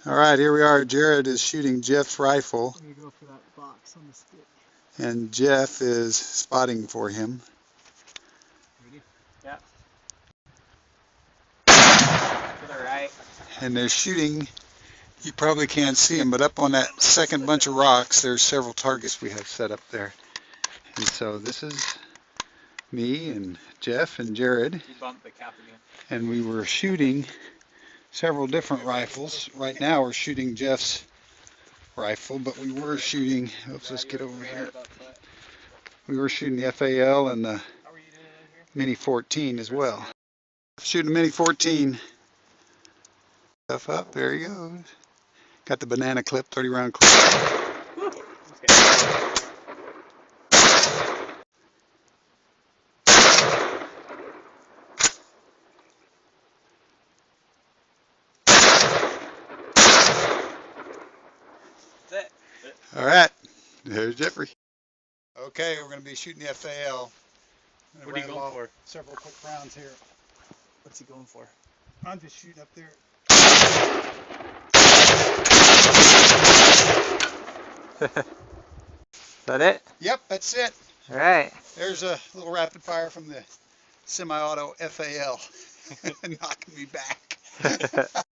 All right, here we are. Jared is shooting Jeff's rifle, I'm gonna go for that box on the stick. and Jeff is spotting for him. Ready? Yeah. To the right. And they're shooting. You probably can't see them, but up on that second bunch of rocks, there's several targets we have set up there. And so this is me and Jeff and Jared. You bumped the cap again. And we were shooting several different rifles. Right now we're shooting Jeff's rifle, but we were shooting, oops, let's get over here. We were shooting the FAL and the Mini 14 as well. Shooting Mini 14. Stuff up, there he goes. Got the banana clip, 30 round clip. That's it. All right, there's Jeffrey. Okay, we're going to be shooting the FAL. What are you going for? Several quick rounds here. What's he going for? I'm just shooting up there. Is that it? Yep, that's it. All right. There's a little rapid fire from the semi-auto FAL knocking me back.